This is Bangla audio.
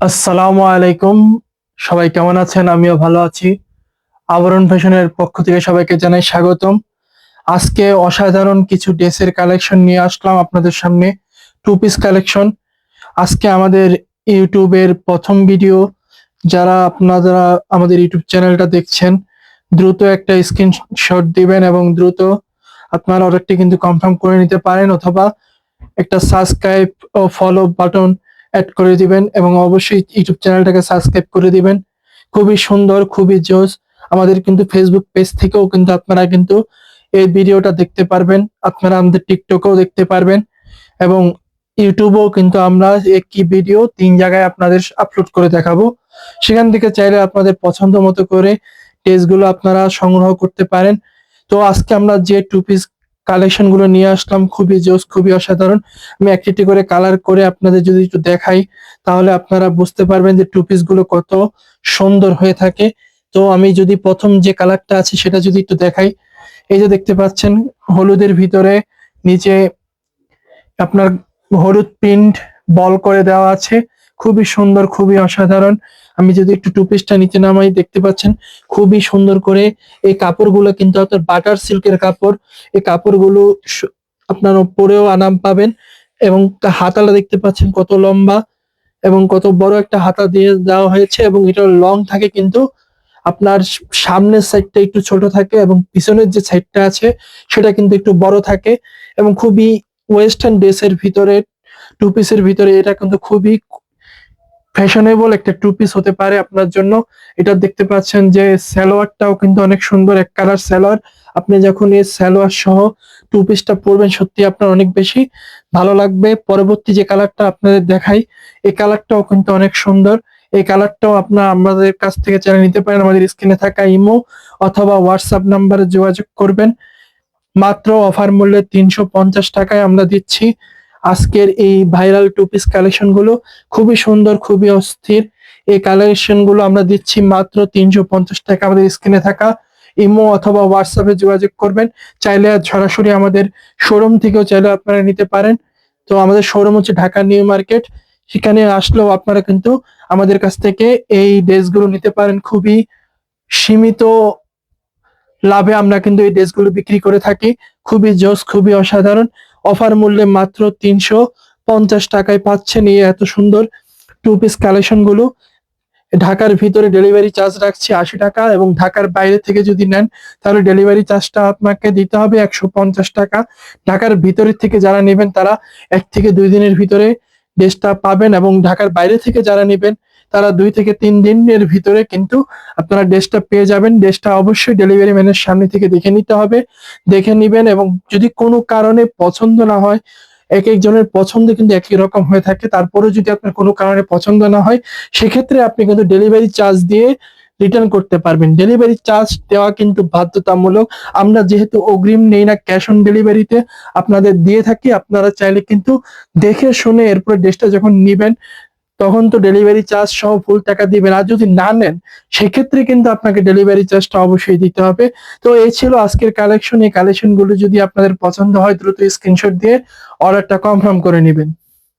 আসসালামু আলাইকুম। সবাই কেমন আছেন? আমিও ভালো আছি। আবরণ ফ্যাশনের পক্ষ থেকে সবাইকে জানাই স্বাগতম। আজকে অসাধারণ কিছু ড্রেসের কালেকশন নিয়ে আসলাম আপনাদের সামনে। Two piece collection. আজকে আমাদের ইউটিউবের প্রথম ভিডিও। যারা আপনারা আমাদের ইউটিউব চ্যানেলটা দেখছেন, দ্রুত একটা স্ক্রিনশট দিবেন এবং দ্রুত আপনার অর্ডারটি কিন্তু কনফার্ম করে নিতে পারেন, অথবা একটা সাবস্ক্রাইব ও ফলো বাটন অ্যাড করে দিবেন এবং অবশ্যই ইউটিউব চ্যানেলটাকে সাবস্ক্রাইব করে দিবেন। খুবই সুন্দর, খুবই জোস। আমাদের কিন্তু ফেসবুক পেজ থেকেও কিন্তু আপনারা কিন্তু এই ভিডিওটা দেখতে পারবেন। আপনারা আমাদের টিকটকেও দেখতে পারবেন এবং ইউটিউবেও কিন্তু আমরা একই ভিডিও ৩ জায়গায় আপনাদের আপলোড করে দেখাবো। সেখান থেকে চাইলে আপনাদের পছন্দ মতো করে টেস্টগুলো আপনারা সংগ্রহ করতে পারেন। তো আজকে আমরা যে টু পিস কালেকশন গুলো নিয়ে আসলাম, খুবই জোস, খুবই অসাধারণ। আমি একটি করে কালার করে আপনাদের যদি একটু দেখাই, তাহলে আপনারা বুঝতে পারবেন যে টু পিস গুলো কত সুন্দর হয়ে থাকে। তো আমি যদি প্রথম যে কালারটা আছে সেটা যদি একটু দেখাই, এই যে দেখতে পাচ্ছেন হলুদের ভিতরে নিচে আপনার হলুদ প্রিন্ট বল করে দেওয়া আছে। খুবই সুন্দর, খুবই অসাধারণ। আমি যদি একটু টু পিসটা নিচে নামাই, দেখতে পাচ্ছেন খুবই সুন্দর করে এই কাপড়গুলো কিন্তু আপনার বাটার সিল্কের কাপড়। এই কাপড়গুলো আপনার পরেও আরাম পাবেন এবং হাতাটা দেখতে পাচ্ছেন কত লম্বা এবং কত বড় একটা হাতা দিয়ে দেওয়া হয়েছে, এবং এটা লং থাকে কিন্তু আপনার সামনের সাইডটা একটু ছোট থাকে এবং পিছনের যে সাইডটা আছে সেটা কিন্তু একটু বড় থাকে। এবং খুবই ওয়েস্টার্ন ড্রেসের ভিতরে, টু পিসের ভিতরে এটা কিন্তু খুবই ফ্যাশনেবল একটা টু পিস হতে পারে আপনার জন্য। এটা দেখতে পাচ্ছেন যে সালোয়ারটাও কিন্তু অনেক সুন্দর, এক কালার সালোয়ার। আপনি যখন এই সালোয়ার সহ টু পিসটা পরবেন, সত্যি আপনার অনেক বেশি ভালো লাগবে। পরবর্তী যে কালারটা আপনাদের দেখাই, এই কালারটাও কিন্তু অনেক সুন্দর। এই কালারটাও আপনার আমাদের কাছ থেকে চাইলে নিতে পারেন। আমাদের স্ক্রিনে থাকা ইমো অথবা হোয়াটসঅ্যাপ নাম্বারে যোগাযোগ করবেন। মাত্র অফার মূল্যে ৩৫০ টাকায় আমরা দিচ্ছি আজকের এই ভাইরাল টু পিস কালেকশন গুলো। খুবই সুন্দর, খুবই অস্থির। এই কালেকশন গুলো আমরা দিচ্ছি মাত্র ৩৫০ টাকা। আমাদের স্ক্রিনে থাকা ইমো অথবা হোয়াটসঅ্যাপে যোগাযোগ করবেন। চাইলে সরাসরি আমাদের শোরুম থেকেও চাইলে আপনারা নিতে পারেন। তো আমাদের শোরুম হচ্ছে ঢাকা নিউ মার্কেট। সেখানে আসলেও আপনারা কিন্তু আমাদের কাছ থেকে এই ড্রেসগুলো নিতে পারেন। খুবই সীমিত লাভে আমরা কিন্তু এই ড্রেসগুলো বিক্রি করে থাকি। খুবই জোস, খুবই অসাধারণ। অফার মূল্যে মাত্র ৩৫০ টাকায় পাচ্ছেন এই এত সুন্দর টু পিস কালেকশন গুলো। ঢাকার ভিতরে ডেলিভারি চার্জ রাখছি ৮০ টাকা, এবং ঢাকার বাইরে থেকে যদি নেন তাহলে ডেলিভারি চার্জটা আপনাকে দিতে হবে ১৫০ টাকা। ঢাকার ভিতরের থেকে যারা নেবেন তারা ১ থেকে ২ দিনের ভিতরে ড্রেসটা পাবেন, এবং ঢাকার বাইরে থেকে যারা নেবেন তারা ২ থেকে ৩ দিনের ভিতরে কিন্তু আপনারা ড্রেসটা পেয়ে যাবেন। ড্রেসটা অবশ্যই ডেলিভারি ম্যানের সামনে থেকে দেখে নিতে হবে, দেখে নিবেন। এবং যদি কোনো কারণে পছন্দ না হয়, এক একজনের পছন্দ কিন্তু একই রকম হয়ে থাকে, তারপরেও যদি আপনার কোনো কারণে পছন্দ না হয়, সেক্ষেত্রে আপনি কিন্তু ডেলিভারি চার্জ দিয়ে রিটার্ন করতে পারবেন। ডেলিভারি চার্জ দেওয়া কিন্তু বাধ্যতামূলক। আমরা যেহেতু অগ্রিম নেই না, ক্যাশ অন ডেলিভারিতে আপনাদের দিয়ে থাকি। আপনারা চাইলে কিন্তু দেখে শুনে এরপরে ড্রেসটা যখন নিবেন, তখন তো ডেলিভারি চার্জ সহ ফুল টাকা দিবেন। আর যদি না নেন, সেক্ষেত্রে কিন্তু আপনাকে ডেলিভারি চার্জটা অবশ্যই দিতে হবে। তো এই ছিল আজকের কালেকশন। এই কালেকশন গুলো যদি আপনাদের পছন্দ হয়, দ্রুত স্ক্রিনশট দিয়ে অর্ডারটা কনফার্ম করে নেবেন।